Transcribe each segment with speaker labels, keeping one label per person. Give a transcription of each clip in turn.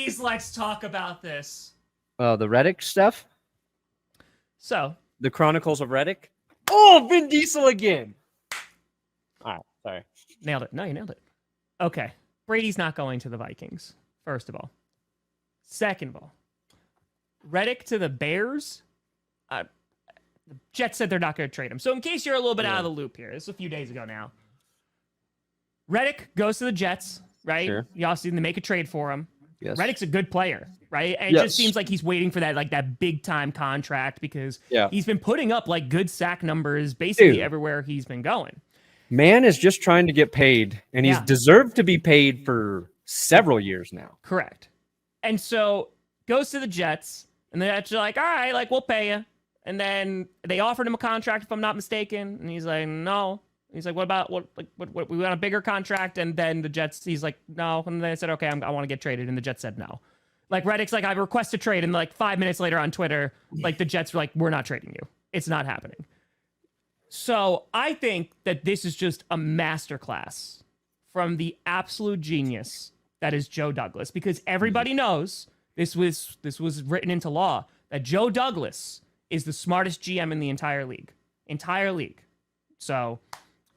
Speaker 1: Please, let's talk about this.
Speaker 2: The Reddick stuff?
Speaker 1: So,
Speaker 2: The Chronicles of Reddick? Oh, Vin Diesel again! All right, sorry.
Speaker 1: nailed it. No, you nailed it. Okay. Brady's not going to the Vikings, first of all. Second of all, Reddick to the Bears. The Jets said they're not going to trade him. So in case you're a little bit out of the loop here, this is a few days ago now. Reddick goes to the Jets, right?
Speaker 2: Sure.
Speaker 1: You also need to make a trade for him.
Speaker 2: Yes.
Speaker 1: Reddick's a good player, right? And it just seems like he's waiting for that big time contract because he's been putting up like good sack numbers basically everywhere he's been going.
Speaker 2: Man is just trying to get paid, and he's deserved to be paid for several years now.
Speaker 1: Correct. And so goes to the Jets, and they're actually like, all right, like we'll pay you. And then they offered him a contract, if I'm not mistaken, and he's like, no. He's like, what? We want a bigger contract, and then the Jets. He's like, no. And they said, okay, I want to get traded, and the Jets said no. Like Reddick's like, I request a trade, and like 5 minutes later on Twitter, like the Jets were like, we're not trading you. It's not happening. So I think that this is just a masterclass from the absolute genius that is Joe Douglas, because everybody knows this was written into law that Joe Douglas is the smartest GM in the entire league. So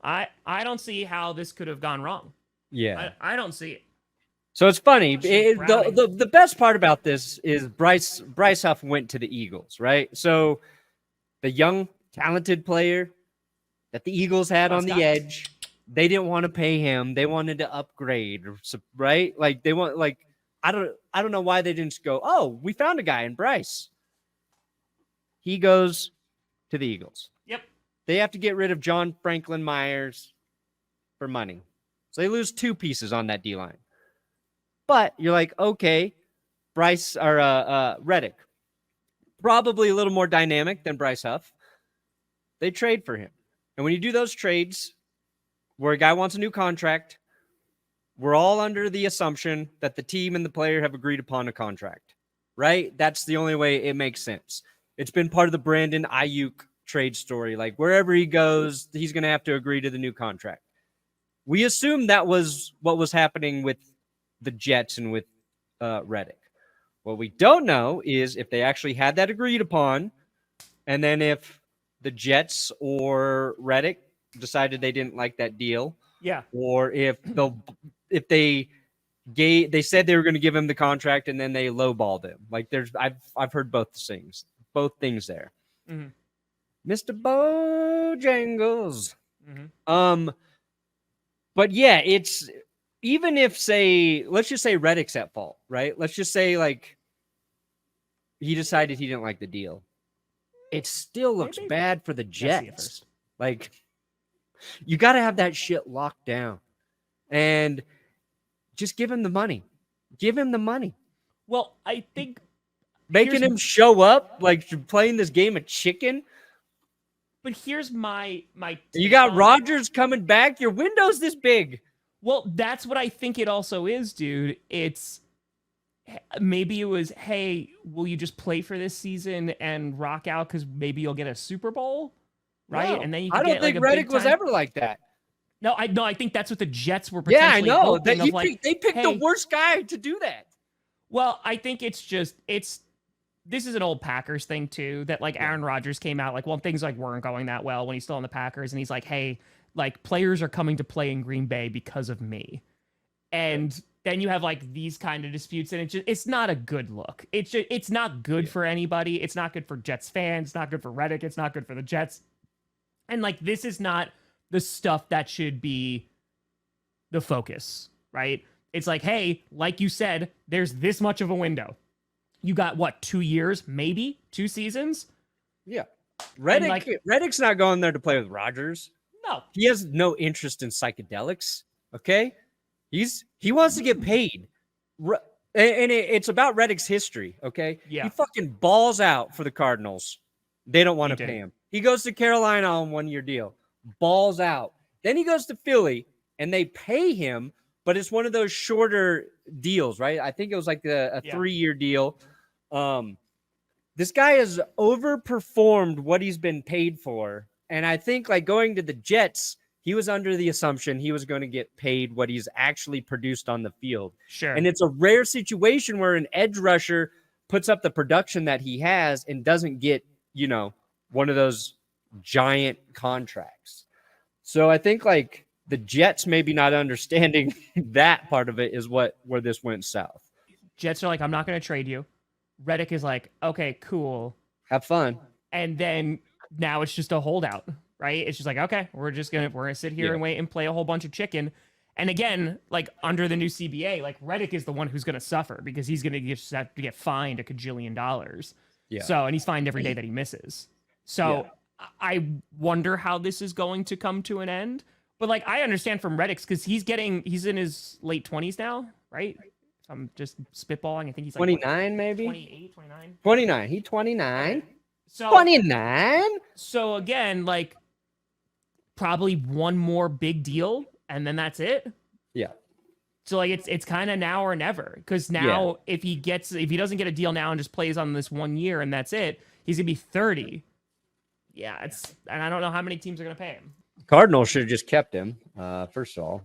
Speaker 1: I don't see how this could have gone wrong.
Speaker 2: Yeah.
Speaker 1: I don't see it.
Speaker 2: So it's funny. The best part about this is Bryce Huff went to the Eagles, right? So the young, talented player that the Eagles had on the edge, they didn't want to pay him. They wanted to upgrade, right? Like they want, like, I don't know why they didn't just go, oh, we found a guy in Bryce. He goes to the Eagles.
Speaker 1: Yep.
Speaker 2: They have to get rid of John Franklin Myers for money. So they lose 2 pieces on that D-line. But you're like, okay, Bryce or Reddick, probably a little more dynamic than Bryce Huff. They trade for him. And when you do those trades where a guy wants a new contract, we're all under the assumption that the team and the player have agreed upon a contract, right? That's the only way it makes sense. It's been part of the Brandon Ayuk trade story. Like wherever he goes, he's going to have to agree to the new contract. We assume that was what was happening with the Jets and with Reddick. What we don't know is if they actually had that agreed upon, and then if the Jets or Reddick decided they didn't like that deal, or if they said they were going to give him the contract and then they lowballed him. Like I've heard both things there. Mm-hmm. Mr. Bojangles. Mm-hmm. But yeah, it's even if let's just say Reddick's at fault, right? Let's just say like he decided he didn't like the deal. It still looks bad for the Jets. Like you got to have that shit locked down and just give him the money.
Speaker 1: Well, I think
Speaker 2: making him show up like playing this game of chicken.
Speaker 1: But here's my
Speaker 2: you got Rodgers coming back. Your window's this big.
Speaker 1: Well, that's what I think it also is, dude. It's maybe it was, hey, will you just play for this season and rock out because maybe you'll get a Super Bowl, right?
Speaker 2: No,
Speaker 1: and then you
Speaker 2: I don't
Speaker 1: get,
Speaker 2: think
Speaker 1: like,
Speaker 2: Reddick was ever like that.
Speaker 1: No, I think that's what the Jets were potentially hoping.
Speaker 2: Yeah, I know. They picked the worst guy to do that.
Speaker 1: Well, I think this is an old Packers thing too, that like Aaron Rodgers came out like, well, things like weren't going that well when he's still on the Packers, and he's like, hey, like players are coming to play in Green Bay because of me. And then you have like these kind of disputes, and it's not a good look. It's not good for anybody. It's not good for Jets fans. It's not good for Reddick. It's not good for the Jets. And like, this is not the stuff that should be the focus, right? It's like, hey, like you said, there's this much of a window. You got what, 2 years, maybe 2 seasons?
Speaker 2: Yeah. Reddick's not going there to play with Rodgers.
Speaker 1: No.
Speaker 2: He has no interest in psychedelics. Okay. He wants to get paid. And it's about Reddick's history. Okay.
Speaker 1: Yeah.
Speaker 2: He fucking balls out for the Cardinals. They don't want to pay him. He goes to Carolina on 1-year deal. Balls out. Then he goes to Philly and they pay him, but it's one of those shorter deals, right? I think it was like a 3-year deal. This guy has overperformed what he's been paid for. And I think like going to the Jets, he was under the assumption he was going to get paid what he's actually produced on the field.
Speaker 1: Sure.
Speaker 2: And it's a rare situation where an edge rusher puts up the production that he has and doesn't get, one of those giant contracts. So I think like the Jets maybe not understanding that part of it is where this went south.
Speaker 1: Jets are like, I'm not going to trade you. Reddick is like, okay, cool.
Speaker 2: Have fun.
Speaker 1: And then now it's just a holdout, right? It's just like, okay, we're gonna sit here and wait and play a whole bunch of chicken. And again, like under the new CBA, like Reddick is the one who's gonna suffer because he's gonna have to get fined $1 kajillion. Yeah. So, and he's fined every day that he misses. So I wonder how this is going to come to an end. But like I understand from Reddick's because he's in his late 20s now, right? I'm just spitballing. I think he's like
Speaker 2: 29, maybe
Speaker 1: 28, 29.
Speaker 2: 29. He's 29.
Speaker 1: So
Speaker 2: 29.
Speaker 1: So again, like probably one more big deal, and then that's it.
Speaker 2: Yeah.
Speaker 1: So like it's kind of now or never, because now if he doesn't get a deal now and just plays on this 1 year and that's it, he's gonna be 30. Yeah, and I don't know how many teams are gonna pay him.
Speaker 2: Cardinals should have just kept him. First of all.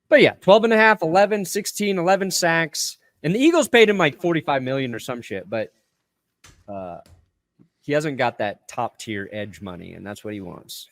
Speaker 2: But yeah, 12.5, 11, 16, 11 sacks. And the Eagles paid him like $45 million or some shit, but he hasn't got that top tier edge money, and that's what he wants.